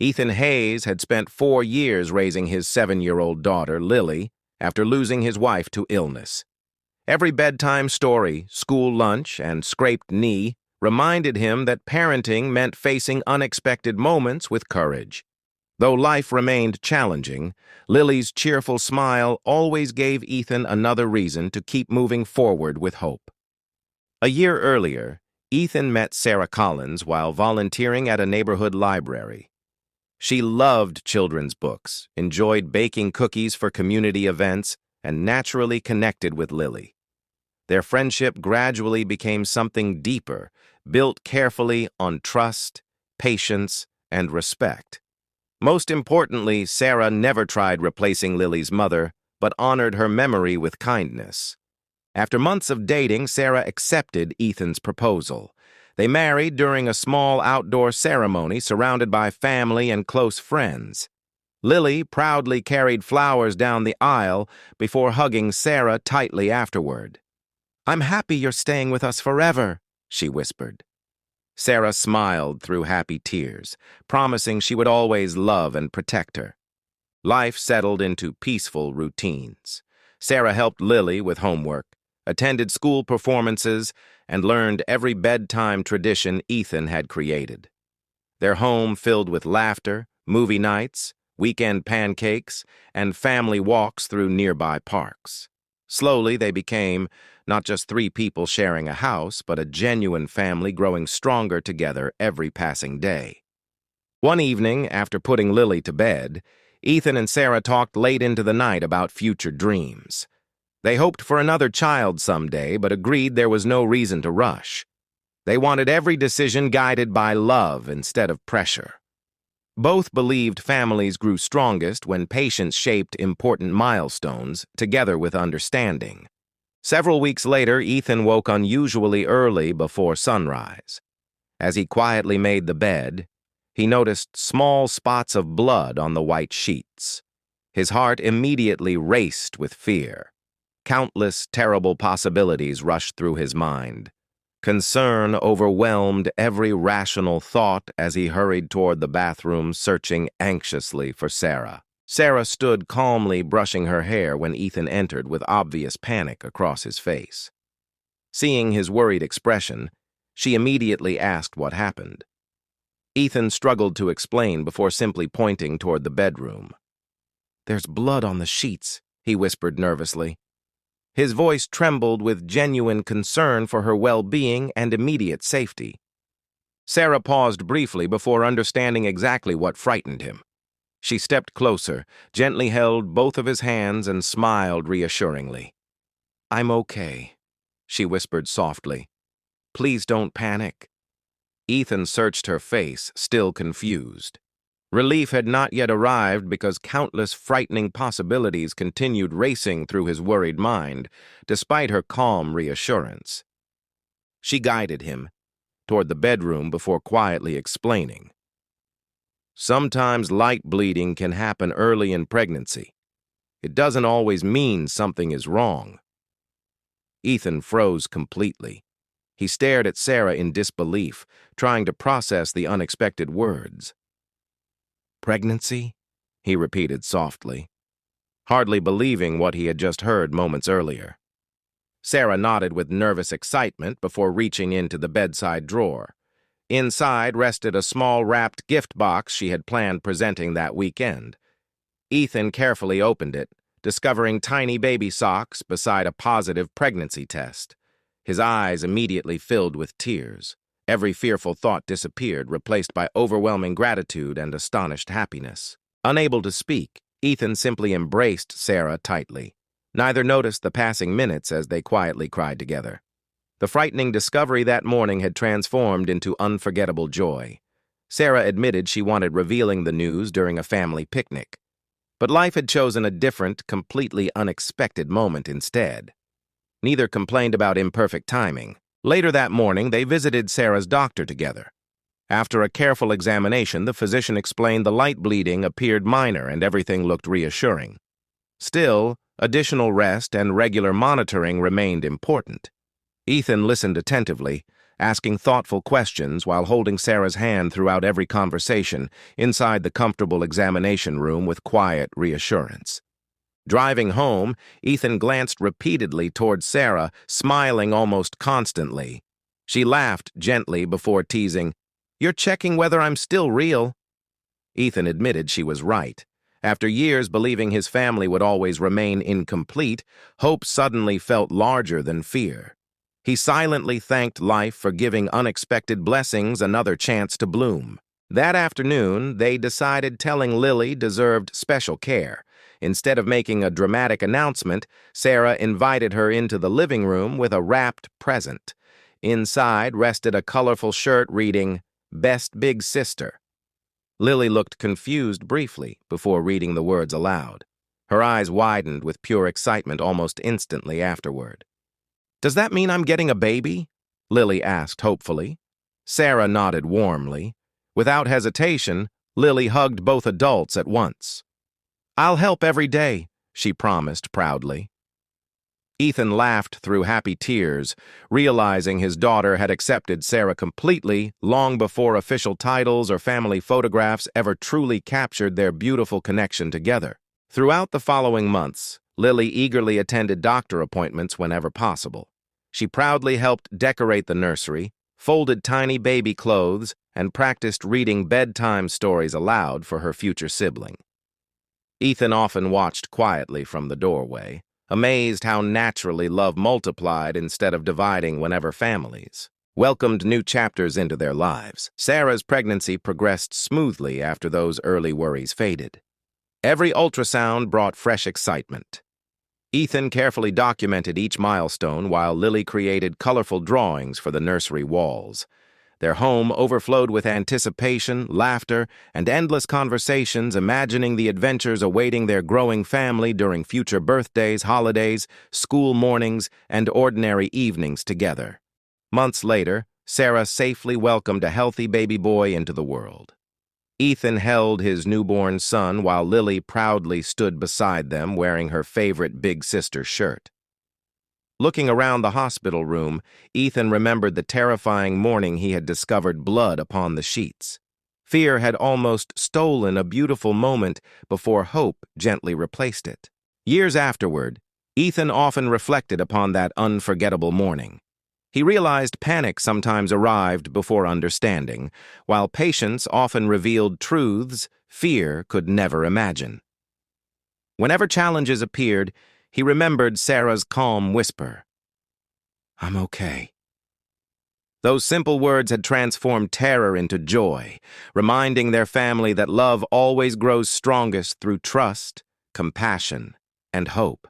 Ethan Hayes had spent 4 years raising his 7-year-old daughter, Lily, after losing his wife to illness. Every bedtime story, school lunch, and scraped knee reminded him that parenting meant facing unexpected moments with courage. Though life remained challenging, Lily's cheerful smile always gave Ethan another reason to keep moving forward with hope. A year earlier, Ethan met Sarah Collins while volunteering at a neighborhood library. She loved children's books, enjoyed baking cookies for community events, and naturally connected with Lily. Their friendship gradually became something deeper, built carefully on trust, patience, and respect. Most importantly, Sarah never tried replacing Lily's mother, but honored her memory with kindness. After months of dating, Sarah accepted Ethan's proposal. They married during a small outdoor ceremony surrounded by family and close friends. Lily proudly carried flowers down the aisle before hugging Sarah tightly afterward. "I'm happy you're staying with us forever," she whispered. Sarah smiled through happy tears, promising she would always love and protect her. Life settled into peaceful routines. Sarah helped Lily with homework, attended school performances, and learned every bedtime tradition Ethan had created. Their home filled with laughter, movie nights, weekend pancakes, and family walks through nearby parks. Slowly, they became not just 3 people sharing a house, but a genuine family growing stronger together every passing day. One evening, after putting Lily to bed, Ethan and Sarah talked late into the night about future dreams. They hoped for another child someday, but agreed there was no reason to rush. They wanted every decision guided by love instead of pressure. Both believed families grew strongest when patience shaped important milestones, together with understanding. Several weeks later, Ethan woke unusually early before sunrise. As he quietly made the bed, he noticed small spots of blood on the white sheets. His heart immediately raced with fear. Countless terrible possibilities rushed through his mind. Concern overwhelmed every rational thought as he hurried toward the bathroom, searching anxiously for Sarah. Sarah stood calmly brushing her hair when Ethan entered with obvious panic across his face. Seeing his worried expression, she immediately asked what happened. Ethan struggled to explain before simply pointing toward the bedroom. "There's blood on the sheets," he whispered nervously. His voice trembled with genuine concern for her well-being and immediate safety. Sarah paused briefly before understanding exactly what frightened him. She stepped closer, gently held both of his hands, and smiled reassuringly. "I'm okay," she whispered softly. "Please don't panic." Ethan searched her face, still confused. Relief had not yet arrived because countless frightening possibilities continued racing through his worried mind, despite her calm reassurance. She guided him toward the bedroom before quietly explaining. "Sometimes light bleeding can happen early in pregnancy. It doesn't always mean something is wrong." Ethan froze completely. He stared at Sarah in disbelief, trying to process the unexpected words. "Pregnancy?" he repeated softly, hardly believing what he had just heard moments earlier. Sarah nodded with nervous excitement before reaching into the bedside drawer. Inside rested a small wrapped gift box she had planned presenting that weekend. Ethan carefully opened it, discovering tiny baby socks beside a positive pregnancy test. His eyes immediately filled with tears. Every fearful thought disappeared, replaced by overwhelming gratitude and astonished happiness. Unable to speak, Ethan simply embraced Sarah tightly. Neither noticed the passing minutes as they quietly cried together. The frightening discovery that morning had transformed into unforgettable joy. Sarah admitted she wanted revealing the news during a family picnic. But life had chosen a different, completely unexpected moment instead. Neither complained about imperfect timing. Later that morning, they visited Sarah's doctor together. After a careful examination, the physician explained the light bleeding appeared minor and everything looked reassuring. Still, additional rest and regular monitoring remained important. Ethan listened attentively, asking thoughtful questions while holding Sarah's hand throughout every conversation inside the comfortable examination room with quiet reassurance. Driving home, Ethan glanced repeatedly toward Sarah, smiling almost constantly. She laughed gently before teasing, "You're checking whether I'm still real." Ethan admitted she was right. After years believing his family would always remain incomplete, hope suddenly felt larger than fear. He silently thanked life for giving unexpected blessings another chance to bloom. That afternoon, they decided telling Lily deserved special care. Instead of making a dramatic announcement, Sarah invited her into the living room with a wrapped present. Inside rested a colorful shirt reading, "Best Big Sister." Lily looked confused briefly before reading the words aloud. Her eyes widened with pure excitement almost instantly afterward. "Does that mean I'm getting a baby?" Lily asked hopefully. Sarah nodded warmly. Without hesitation, Lily hugged both adults at once. "I'll help every day," she promised proudly. Ethan laughed through happy tears, realizing his daughter had accepted Sarah completely long before official titles or family photographs ever truly captured their beautiful connection together. Throughout the following months, Lily eagerly attended doctor appointments whenever possible. She proudly helped decorate the nursery, folded tiny baby clothes, and practiced reading bedtime stories aloud for her future sibling. Ethan often watched quietly from the doorway, amazed how naturally love multiplied instead of dividing whenever families welcomed new chapters into their lives. Sarah's pregnancy progressed smoothly after those early worries faded. Every ultrasound brought fresh excitement. Ethan carefully documented each milestone while Lily created colorful drawings for the nursery walls. Their home overflowed with anticipation, laughter, and endless conversations, imagining the adventures awaiting their growing family during future birthdays, holidays, school mornings, and ordinary evenings together. Months later, Sarah safely welcomed a healthy baby boy into the world. Ethan held his newborn son while Lily proudly stood beside them wearing her favorite big sister shirt. Looking around the hospital room, Ethan remembered the terrifying morning he had discovered blood upon the sheets. Fear had almost stolen a beautiful moment before hope gently replaced it. Years afterward, Ethan often reflected upon that unforgettable morning. He realized panic sometimes arrived before understanding, while patience often revealed truths fear could never imagine. Whenever challenges appeared, he remembered Sarah's calm whisper, "I'm okay." Those simple words had transformed terror into joy, reminding their family that love always grows strongest through trust, compassion, and hope.